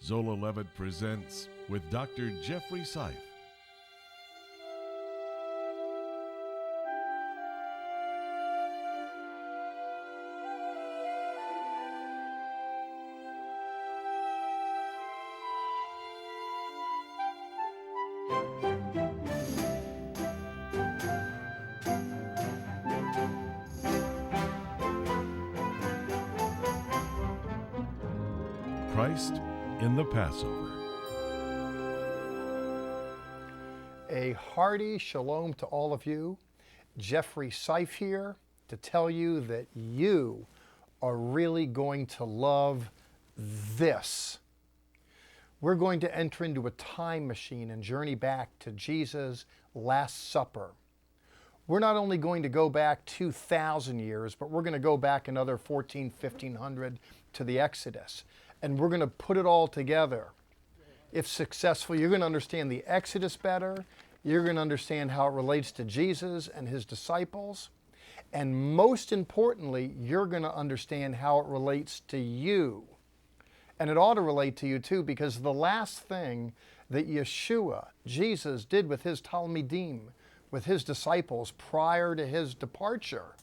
Zola Levitt presents with Dr. Jeffrey Seif. Christ in the Passover. A hearty shalom to all of you. Jeffrey Seif here to tell you that you are really going to love this. We're going to enter into a time machine and journey back to Jesus' Last Supper. We're not only going to go back 2,000 years, but we're going to go back another 1,500 to the Exodus. And we're going to put it all together. If successful, you're going to understand the Exodus better. You're going to understand how it relates to Jesus and his disciples. And most importantly, you're going to understand how it relates to you. And it ought to relate to you too, because the last thing that Yeshua, Jesus, did with his Talmidim, with his disciples prior to his departure,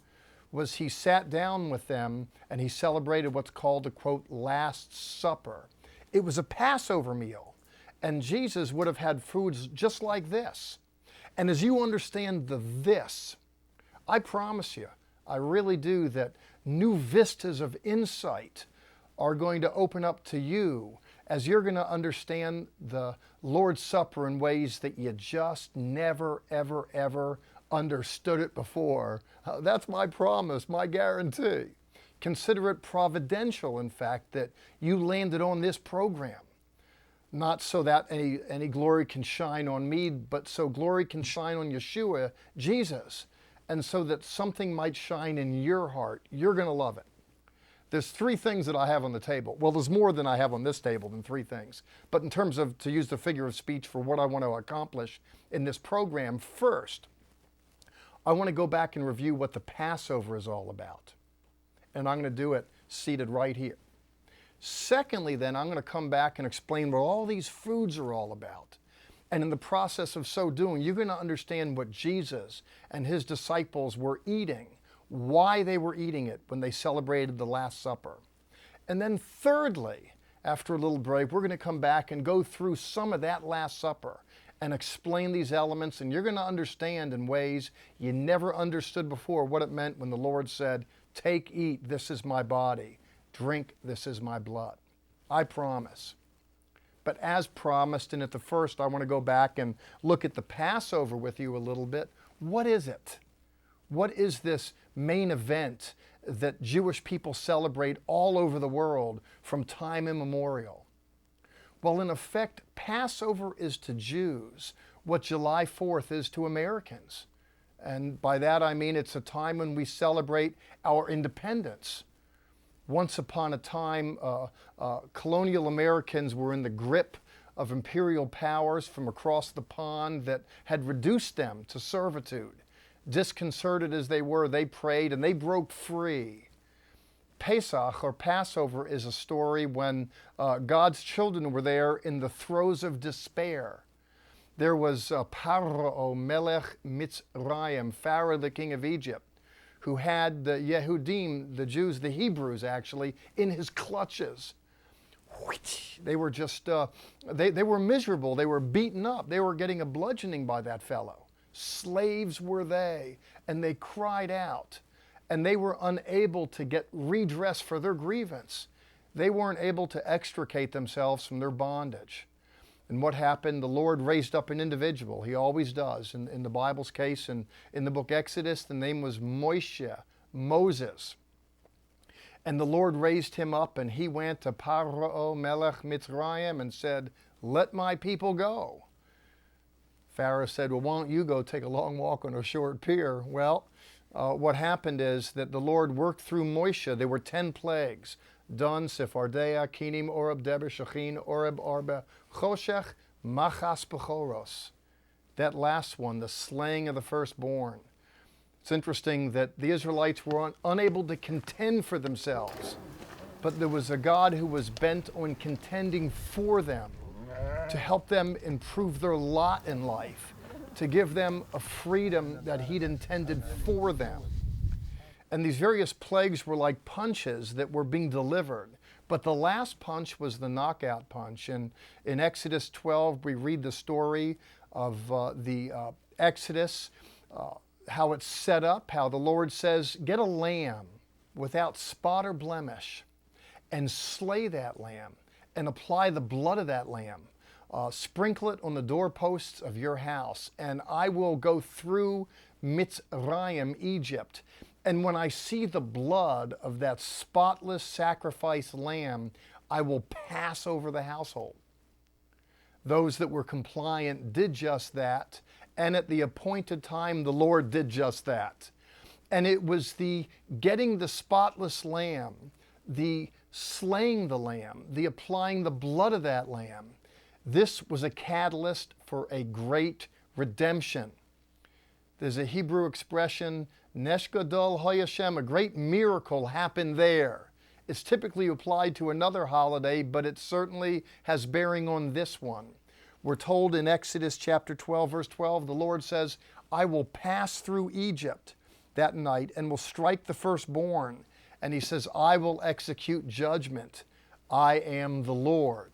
was he sat down with them and he celebrated what's called the, quote, Last Supper. It was a Passover meal, and Jesus would have had foods just like this. And as you understand this, I promise you, I really do, that new vistas of insight are going to open up to you as you're going to understand the Lord's Supper in ways that you just never, ever, ever understood it before. That's my promise, my guarantee. Consider it providential, in fact, that you landed on this program. Not so that any glory can shine on me, but so glory can shine on Yeshua, Jesus, and so that something might shine in your heart. You're going to love it. There's three things that I have on the table. Well, there's more than I have on this table than three things. But in terms of, to use the figure of speech for what I want to accomplish in this program, first, I want to go back and review what the Passover is all about. And I'm going to do it seated right here. Secondly, then, I'm going to come back and explain what all these foods are all about. And in the process of so doing, you're going to understand what Jesus and his disciples were eating, why they were eating it when they celebrated the Last Supper. And then thirdly, after a little break, we're going to come back and go through some of that Last Supper and explain these elements, and you're going to understand in ways you never understood before what it meant when the Lord said, "Take, eat, this is my body. Drink, this is my blood." I promise. But as promised, and at the first, I want to go back and look at the Passover with you a little bit. What is it? What is this main event that Jewish people celebrate all over the world from time immemorial? Well, in effect, Passover is to Jews what July 4th is to Americans. And by that I mean it's a time when we celebrate our independence. Once upon a time, colonial Americans were in the grip of imperial powers from across the pond that had reduced them to servitude. Disconcerted as they were, they prayed and they broke free. Pesach, or Passover, is a story when God's children were there in the throes of despair. There was Paro Melech Mitzrayim, Pharaoh, the king of Egypt, who had the Yehudim, the Jews, the Hebrews actually, in his clutches. They were just, they were miserable. They were beaten up. They were getting a bludgeoning by that fellow. Slaves were they, and they cried out. And they were unable to get redress for their grievance. They weren't able to extricate themselves from their bondage. And what happened? The Lord raised up an individual. He always does. In the Bible's case, and in the book Exodus, the name was Moshe, Moses. And the Lord raised him up, and he went to Paro Melech Mitzrayim and said, "Let my people go." Pharaoh said, "Well, why don't you go take a long walk on a short pier?" Well, what happened is that the Lord worked through Moshe. There were 10 plagues. Dun, Sephardea, Kinim, Oreb, Deber, Shechin, Oreb, Arba, Choshech, Machas, Bechoros. That last one, the slaying of the firstborn. It's interesting that the Israelites were unable to contend for themselves. but there was a God who was bent on contending for them, to help them improve their lot in life, to give them a freedom that He'd intended for them. And these various plagues were like punches that were being delivered. But the last punch was the knockout punch. And in Exodus 12, we read the story of the Exodus, how it's set up, how the Lord says, get a lamb without spot or blemish and slay that lamb and apply the blood of that lamb. Sprinkle it on the doorposts of your house, and I will go through Mitzrayim, Egypt. And when I see the blood of that spotless sacrifice lamb, I will pass over the household. Those that were compliant did just that, and at the appointed time, the Lord did just that. And it was the getting the spotless lamb, the slaying the lamb, the applying the blood of that lamb. This was a catalyst for a great redemption. There's a Hebrew expression, Nesh Gadol Hayashem, a great miracle happened there. It's typically applied to another holiday, but it certainly has bearing on this one. We're told in Exodus chapter 12, verse 12, the Lord says, I will pass through Egypt that night and will strike the firstborn. And He says, I will execute judgment. I am the Lord.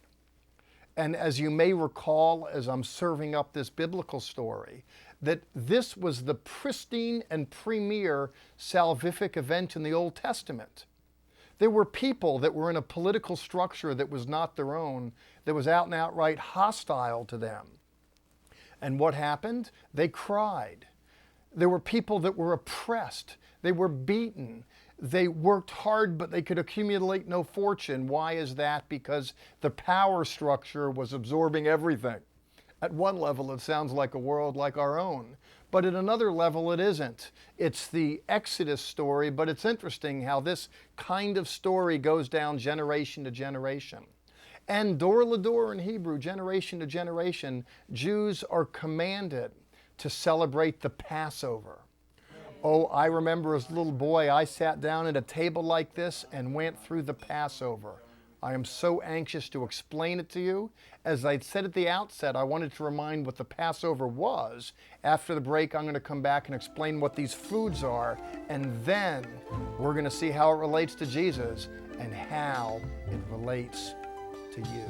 And as you may recall, as I'm serving up this biblical story, that this was the pristine and premier salvific event in the Old Testament. There were people that were in a political structure that was not their own, that was out and outright hostile to them. And what happened? They cried. There were people that were oppressed. They were beaten. They worked hard, but they could accumulate no fortune. Why is that? Because the power structure was absorbing everything. At one level, it sounds like a world like our own. But at another level, it isn't. It's the Exodus story, but it's interesting how this kind of story goes down generation to generation. And dor lador in Hebrew, generation to generation, Jews are commanded to celebrate the Passover. Oh, I remember as a little boy, I sat down at a table like this and went through the Passover. I am so anxious to explain it to you. As I said at the outset, I wanted to remind what the Passover was. After the break, I'm going to come back and explain what these foods are, and then we're going to see how it relates to Jesus and how it relates to you.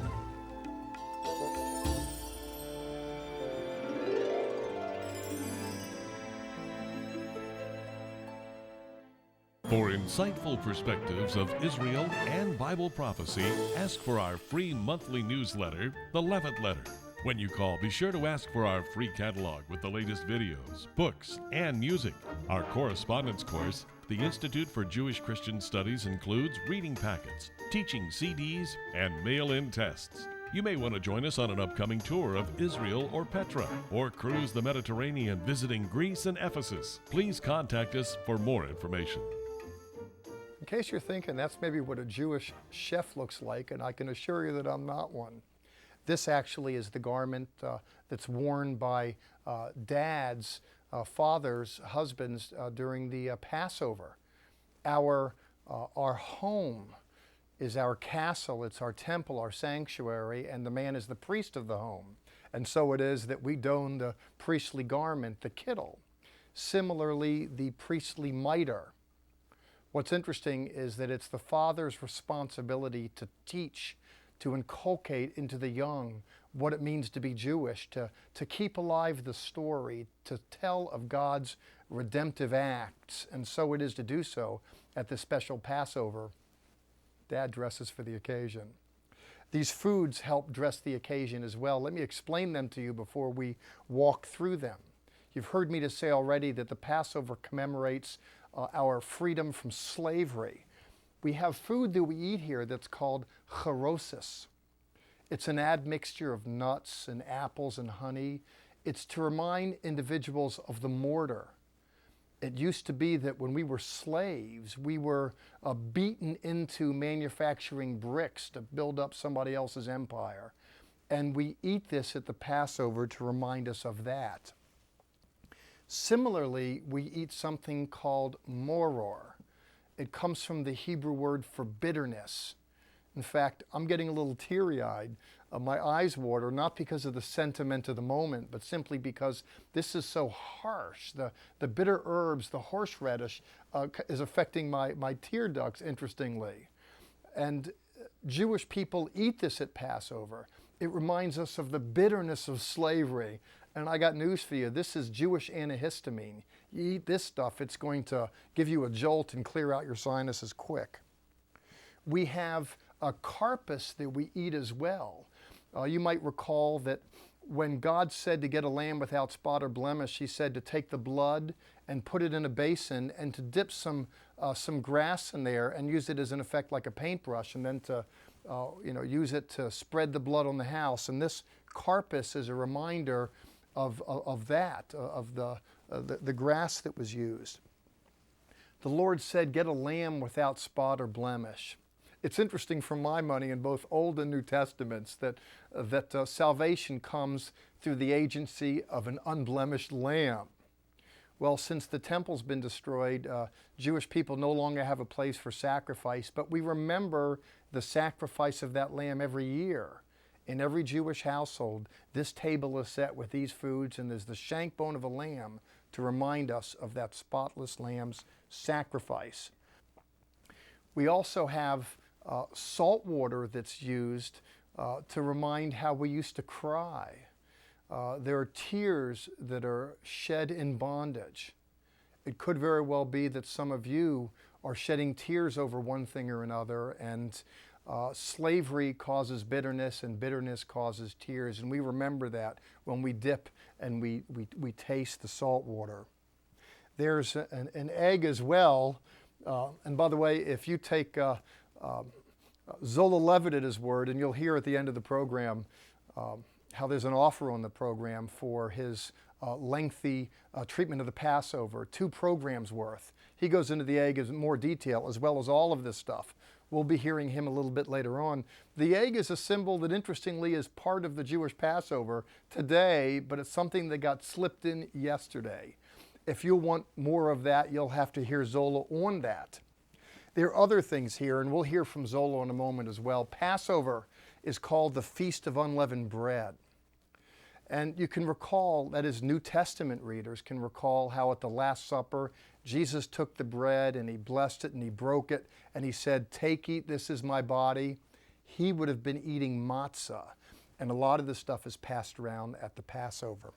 For insightful perspectives of Israel and Bible prophecy, ask for our free monthly newsletter, The Levitt Letter. When you call, be sure to ask for our free catalog with the latest videos, books, and music. Our correspondence course, the Institute for Jewish Christian Studies, includes reading packets, teaching CDs, and mail-in tests. You may want to join us on an upcoming tour of Israel or Petra, or cruise the Mediterranean visiting Greece and Ephesus. Please contact us for more information. In case you're thinking that's maybe what a Jewish chef looks like, and I can assure you that I'm not one. This actually is the garment that's worn by dads, fathers, husbands during the Passover. Our home is our castle, it's our temple, our sanctuary, and the man is the priest of the home. And so it is that we don the priestly garment, the kittel. Similarly, the priestly mitre. What's interesting is that it's the father's responsibility to teach, to inculcate into the young what it means to be Jewish, to keep alive the story, to tell of God's redemptive acts. And so it is to do so at this special Passover. Dad dresses for the occasion. These foods help dress the occasion as well. Let me explain them to you before we walk through them. You've heard me to say already that the Passover commemorates our freedom from slavery. We have food that we eat here that's called charosis. It's an admixture of nuts and apples and honey. It's to remind individuals of the mortar. It used to be that when we were slaves, we were beaten into manufacturing bricks to build up somebody else's empire. And we eat this at the Passover to remind us of that. Similarly, we eat something called moror. It comes from the Hebrew word for bitterness. In fact, I'm getting a little teary-eyed. My eyes water, not because of the sentiment of the moment, but simply because this is so harsh. The bitter herbs, the horseradish, is affecting my tear ducts, interestingly. And Jewish people eat this at Passover. It reminds us of the bitterness of slavery. And I got news for you. This is Jewish antihistamine. You eat this stuff, it's going to give you a jolt and clear out your sinuses quick. We have a carpus that we eat as well. You might recall that when God said to get a lamb without spot or blemish, he said to take the blood and put it in a basin and to dip some grass in there and use it as in effect like a paintbrush, and then to use it to spread the blood on the house. And this carpus is a reminder of the grass that was used. The Lord said, get a lamb without spot or blemish. It's interesting for my money in both Old and New Testaments that salvation comes through the agency of an unblemished lamb. Well, since the temple's been destroyed, Jewish people no longer have a place for sacrifice, but we remember the sacrifice of that lamb every year. In every Jewish household, this table is set with these foods, and there's the shank bone of a lamb to remind us of that spotless lamb's sacrifice. We also have salt water that's used to remind how we used to cry. There are tears that are shed in bondage. It could very well be that some of you are shedding tears over one thing or another, and slavery causes bitterness, and bitterness causes tears, and we remember that when we dip and we taste the salt water. There's an egg as well, and by the way, if you take Zola Levitt at his word, and you'll hear at the end of the program how there's an offer on the program for his lengthy treatment of the Passover, 2 programs worth. He goes into the egg in more detail, as well as all of this stuff. We'll be hearing him a little bit later on. The egg is a symbol that, interestingly, is part of the Jewish Passover today, but it's something that got slipped in yesterday. If you want more of that, you'll have to hear Zola on that. There are other things here, and we'll hear from Zola in a moment as well. Passover is called the Feast of Unleavened Bread. And you can recall, that is, New Testament readers can recall how at the Last Supper, Jesus took the bread and he blessed it and he broke it and he said, take, eat, this is my body. He would have been eating matzah. And a lot of this stuff is passed around at the Passover.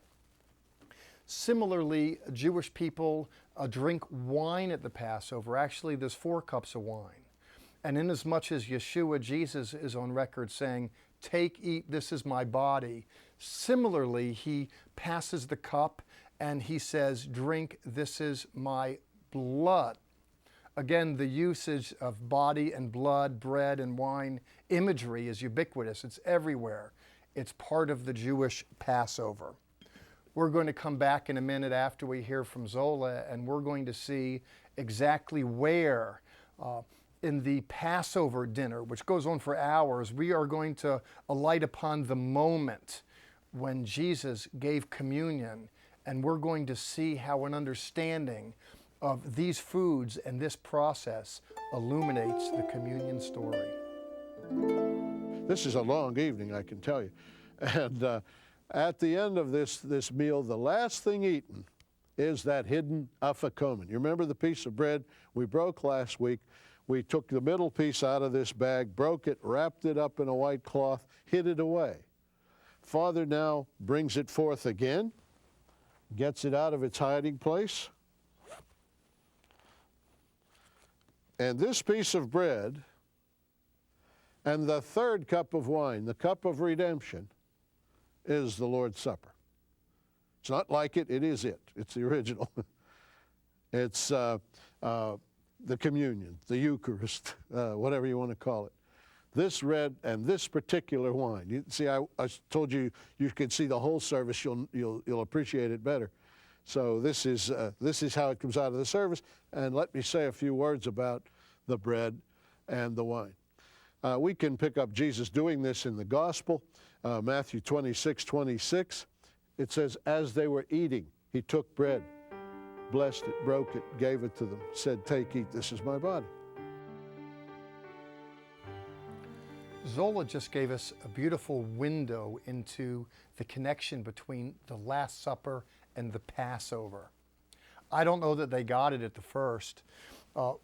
Similarly, Jewish people drink wine at the Passover. Actually, there's 4 cups of wine. And inasmuch as Yeshua, Jesus, is on record saying, take, eat, this is my body, similarly, he passes the cup and he says, drink, this is my blood. Again, the usage of body and blood, bread and wine imagery is ubiquitous. It's everywhere. It's part of the Jewish Passover. We're going to come back in a minute after we hear from Zola, and we're going to see exactly where in the Passover dinner, which goes on for hours, we are going to alight upon the moment when Jesus gave communion, and we're going to see how an understanding of these foods and this process illuminates the communion story. This is a long evening, I can tell you. And at the end of this meal, the last thing eaten is that hidden afikomen. You remember the piece of bread we broke last week? We took the middle piece out of this bag, broke it, wrapped it up in a white cloth, hid it away. Father now brings it forth again, gets it out of its hiding place. And this piece of bread and the 3rd cup of wine, the cup of redemption, is the Lord's Supper. It's not like it, it is it. It's the original. It's the communion, the Eucharist, whatever you want to call it. This bread and this particular wine. You see, I told you you could see the whole service. You'll appreciate it better. So this is how it comes out of the service. And let me say a few words about the bread and the wine. We can pick up Jesus doing this in the Gospel. Matthew 26:26. It says, as they were eating, he took bread, blessed it, broke it, gave it to them, said, "Take, eat, this is my body." Zola just gave us a beautiful window into the connection between the Last Supper and the Passover. I don't know that they got it at the first.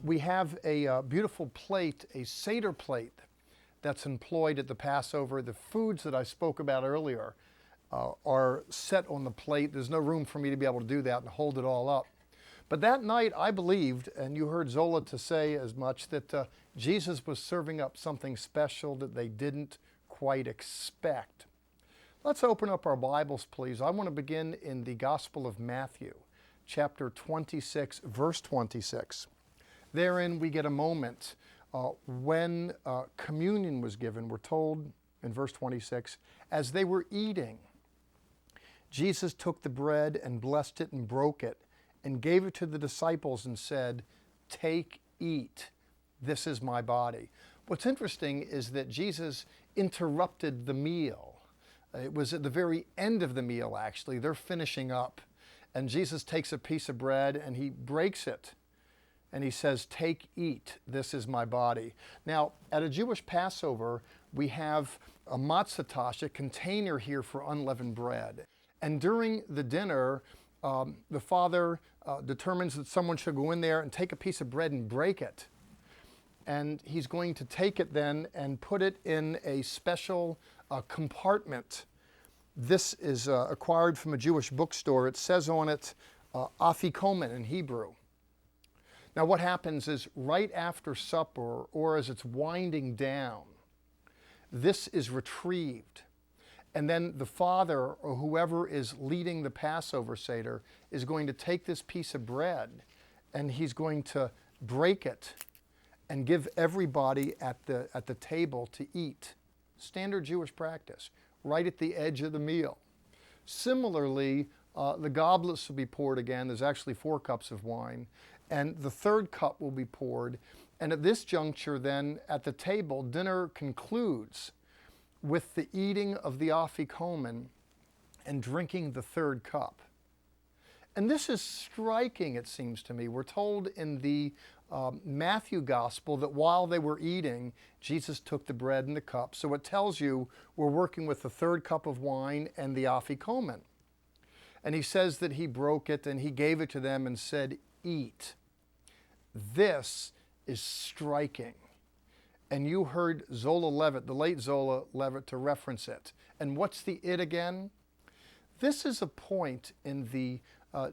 We have a beautiful plate, a Seder plate, that's employed at the Passover. The foods that I spoke about earlier are set on the plate. There's no room for me to be able to do that and hold it all up. But that night I believed, and you heard Zola to say as much, that Jesus was serving up something special that they didn't quite expect. Let's open up our Bibles, please. I want to begin in the Gospel of Matthew, chapter 26, verse 26. Therein we get a moment when communion was given. We're told in verse 26, as they were eating, Jesus took the bread and blessed it and broke it and gave it to the disciples and said, "Take, eat, this is my body." What's interesting is that Jesus interrupted the meal. It was at the very end of the meal, actually. They're finishing up. And Jesus takes a piece of bread and he breaks it. And he says, "Take, eat, this is my body." Now, at a Jewish Passover, we have a matzah, a container here for unleavened bread. And during the dinner, the father determines that someone should go in there and take a piece of bread and break it. And he's going to take it then and put it in a special compartment. This is acquired from a Jewish bookstore. It says on it, afikomen in Hebrew. Now what happens is right after supper, or as it's winding down, this is retrieved. And then the father, or whoever is leading the Passover Seder, is going to take this piece of bread and he's going to break it and give everybody at the table to eat. Standard Jewish practice, right at the edge of the meal. Similarly, the goblets will be poured again. There's actually 4 cups of wine. And the 3rd cup will be poured. And at this juncture then, at the table, dinner concludes with the eating of the afikomen and drinking the 3rd cup. And this is striking, it seems to me. We're told in the Matthew Gospel that while they were eating, Jesus took the bread and the cup. So it tells you we're working with the 3rd cup of wine and the afikomen. And he says that he broke it and he gave it to them and said, "Eat." This is striking. And you heard Zola Levitt, the late Zola Levitt, to reference it. And what's the it again? This is a point in the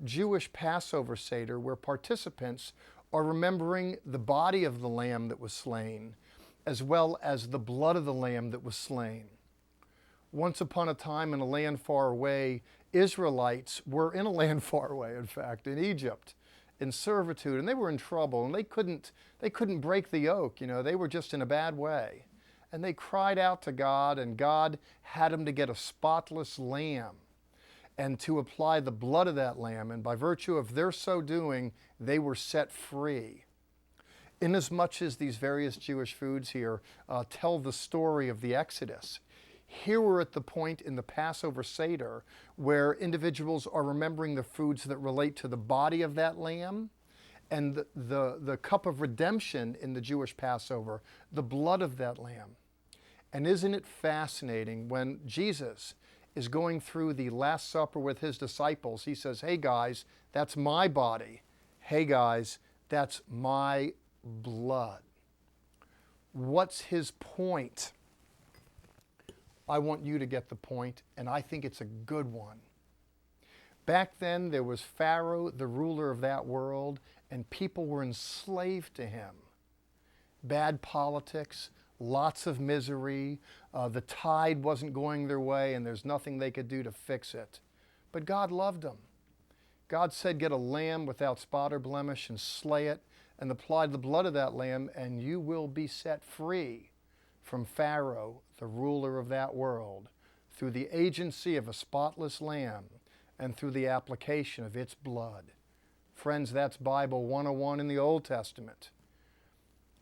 Jewish Passover Seder where participants are remembering the body of the lamb that was slain, as well as the blood of the lamb that was slain. Once upon a time in a land far away, Israelites were in a land far away, in fact, in Egypt, in servitude, and they were in trouble, and they couldn't break the yoke. They were just in a bad way. And they cried out to God, and God had them to get a spotless lamb and to apply the blood of that lamb, and by virtue of their so doing, they were set free. Inasmuch as these various Jewish foods here tell the story of the Exodus, here we're at the point in the Passover Seder where individuals are remembering the foods that relate to the body of that lamb and the cup of redemption in the Jewish Passover, the blood of that lamb. And isn't it fascinating when Jesus is going through the Last Supper with his disciples, he says, "Hey guys, that's my body. Hey guys, that's my blood." What's his point? I want you to get the point, and I think it's a good one. Back then, there was Pharaoh, the ruler of that world, and people were enslaved to him. Bad politics, lots of misery, the tide wasn't going their way, and there's nothing they could do to fix it. But God loved them. God said, "Get a lamb without spot or blemish and slay it, and apply the blood of that lamb, and you will be set free from Pharaoh, the ruler of that world, through the agency of a spotless lamb and through the application of its blood." Friends, that's Bible 101 in the Old Testament.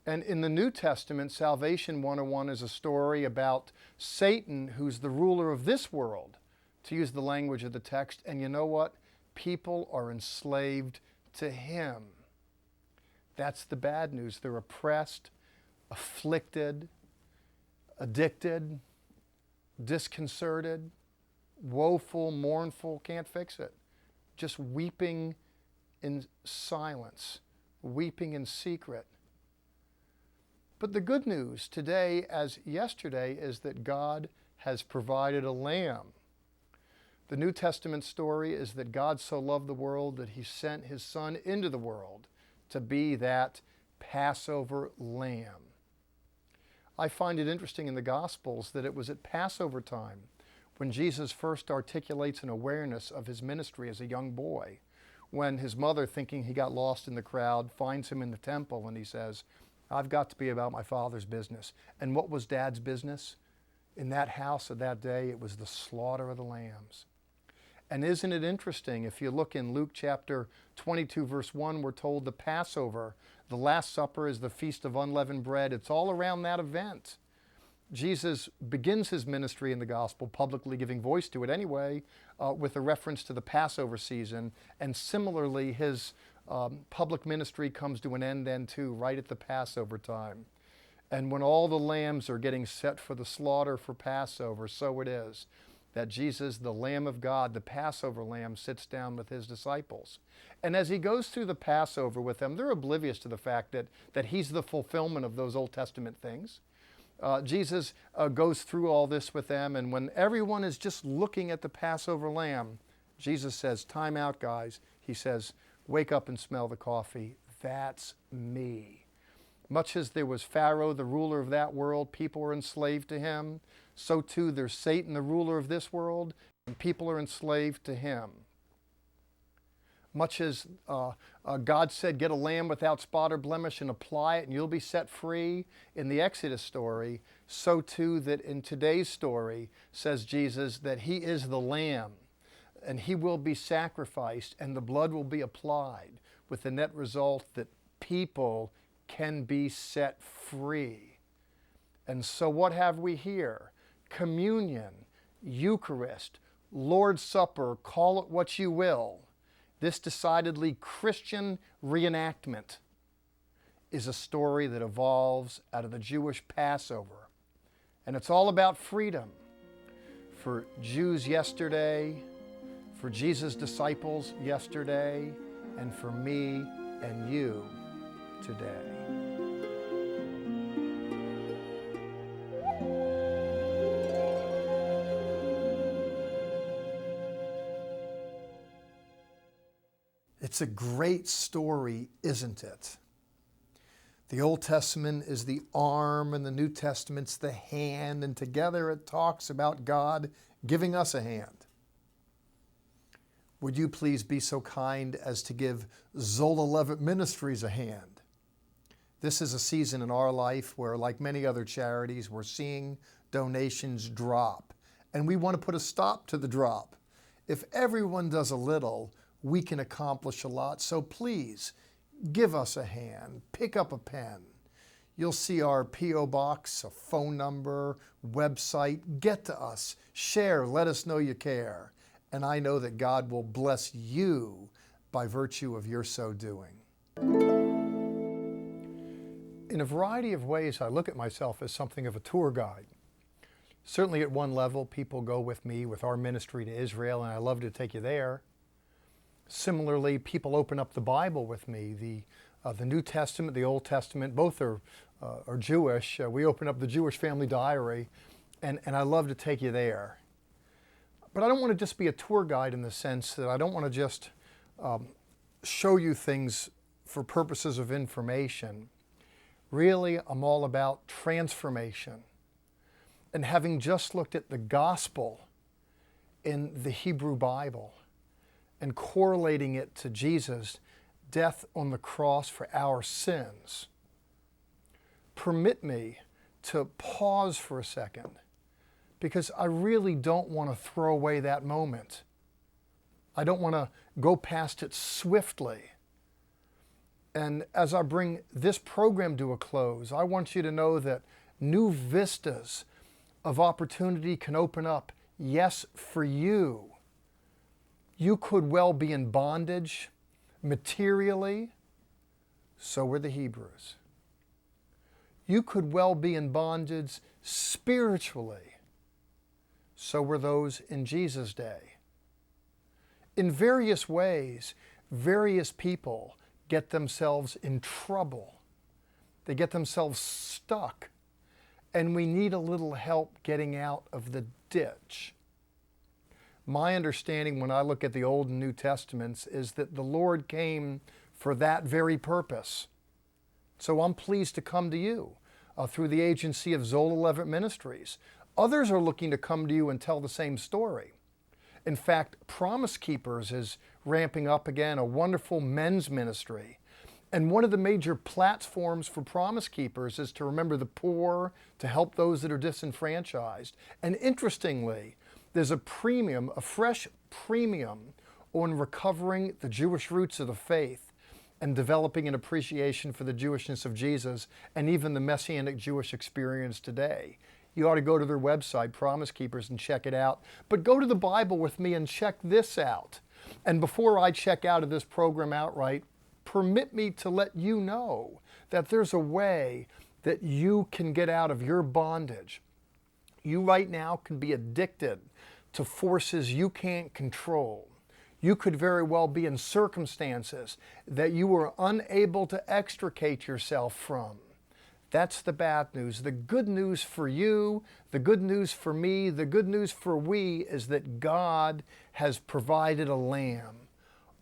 And in the New Testament, Salvation 101 is a story about Satan, who's the ruler of this world, to use the language of the text. And you know what? People are enslaved to Him. That's the bad news. They're oppressed, afflicted, addicted, disconcerted, woeful, mournful, can't fix it. Just weeping in silence, weeping in secret. But the good news today as yesterday is that God has provided a lamb. The New Testament story is that God so loved the world that He sent His Son into the world to be that Passover lamb. I find it interesting in the Gospels that it was at Passover time when Jesus first articulates an awareness of His ministry as a young boy, when His mother, thinking he got lost in the crowd, finds Him in the temple and He says, I've got to be about my Father's business. And what was Dad's business? In that house of that day, it was the slaughter of the lambs. And isn't it interesting, if you look in Luke chapter 22, verse 1, we're told the Passover, the Last Supper, is the Feast of Unleavened Bread. It's all around that event. Jesus begins His ministry in the gospel, publicly giving voice to it anyway, with a reference to the Passover season. And similarly, His public ministry comes to an end then too, right at the Passover time. And when all the lambs are getting set for the slaughter for Passover, so it is that Jesus, the Lamb of God, the Passover Lamb, sits down with His disciples. And as He goes through the Passover with them, they're oblivious to the fact that He's the fulfillment of those Old Testament things. Jesus goes through all this with them, and when everyone is just looking at the Passover Lamb, Jesus says, time out, guys. He says, wake up and smell the coffee. That's me. Much as there was Pharaoh, the ruler of that world, people were enslaved to him. So too there's Satan, the ruler of this world, and people are enslaved to him. Much as God said, get a lamb without spot or blemish and apply it and you'll be set free in the Exodus story, so too that in today's story, says Jesus, that He is the lamb and He will be sacrificed and the blood will be applied, with the net result that people can be set free. And so what have we here? Communion, Eucharist, Lord's Supper, call it what you will. This decidedly Christian reenactment is a story that evolves out of the Jewish Passover. And it's all about freedom for Jews yesterday, for Jesus' disciples yesterday, and for me and you today. It's a great story, isn't it? The Old Testament is the arm and the New Testament's the hand, and together it talks about God giving us a hand. Would you please be so kind as to give Zola Levitt Ministries a hand? This is a season in our life where, like many other charities, we're seeing donations drop, and we want to put a stop to the drop. If everyone does a little, we can accomplish a lot. So please, give us a hand. Pick up a pen. You'll see our P.O. box, a phone number, website. Get to us. Share. Let us know you care. And I know that God will bless you by virtue of your so doing. In a variety of ways, I look at myself as something of a tour guide. Certainly at one level, people go with me with our ministry to Israel, and I love to take you there. Similarly, people open up the Bible with me. The New Testament, the Old Testament, both are Jewish. We open up the Jewish Family Diary, and I love to take you there. But I don't want to just be a tour guide in the sense that I don't want to just show you things for purposes of information. Really, I'm all about transformation. And having just looked at the gospel in the Hebrew Bible, and correlating it to Jesus' death on the cross for our sins, permit me to pause for a second, because I really don't want to throw away that moment. I don't want to go past it swiftly. And as I bring this program to a close, I want you to know that new vistas of opportunity can open up, yes, for you. You could well be in bondage. Materially, so were the Hebrews. You could well be in bondage spiritually. So were those in Jesus' day. In various ways, various people get themselves in trouble. They get themselves stuck. And we need a little help getting out of the ditch. My understanding when I look at the Old and New Testaments is that the Lord came for that very purpose. So I'm pleased to come to you through the agency of Zola Levitt Ministries. Others are looking to come to you and tell the same story. In fact, Promise Keepers is ramping up again, a wonderful men's ministry. And one of the major platforms for Promise Keepers is to remember the poor, to help those that are disenfranchised. And interestingly, there's a premium, a fresh premium on recovering the Jewish roots of the faith and developing an appreciation for the Jewishness of Jesus and even the Messianic Jewish experience today. You ought to go to their website, Promise Keepers, and check it out. But go to the Bible with me and check this out. And before I check out of this program outright, permit me to let you know that there's a way that you can get out of your bondage. You right now can be addicted to forces you can't control. You could very well be in circumstances that you were unable to extricate yourself from. That's the bad news. The good news for you, the good news for me, the good news for we is that God has provided a lamb.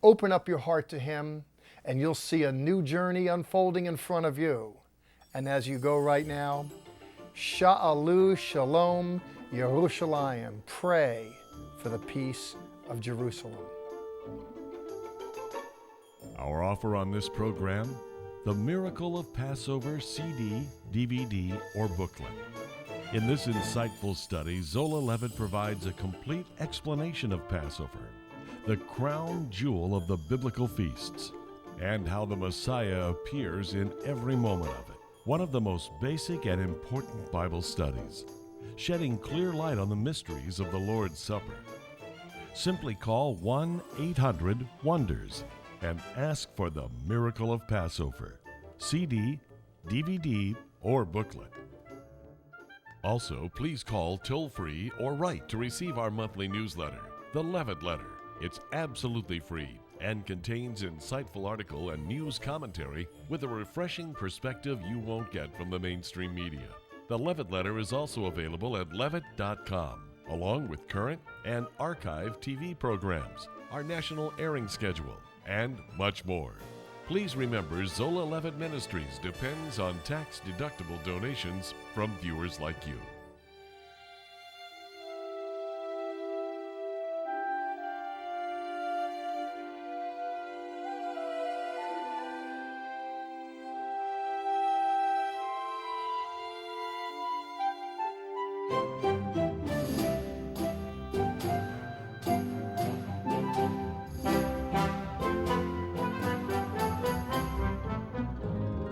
Open up your heart to Him and you'll see a new journey unfolding in front of you. And as you go right now, Sha'alu Shalom Yerushalayim. Pray for the peace of Jerusalem. Our offer on this program, The Miracle of Passover CD, DVD, or booklet. In this insightful study, Zola Levitt provides a complete explanation of Passover, the crown jewel of the biblical feasts, and how the Messiah appears in every moment of it. One of the most basic and important Bible studies, shedding clear light on the mysteries of the Lord's Supper. Simply call 1-800-WONDERS and ask for the Miracle of Passover, CD, DVD, or booklet. Also, please call toll-free or write to receive our monthly newsletter, The Levitt Letter. It's absolutely free and contains insightful article and news commentary with a refreshing perspective you won't get from the mainstream media. The Levitt Letter is also available at levitt.com, along with current and archive TV programs, our national airing schedule, and much more. Please remember, Zola Levitt Ministries depends on tax-deductible donations from viewers like you.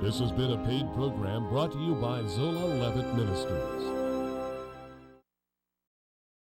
This has been a paid program brought to you by Zola Levitt Ministries.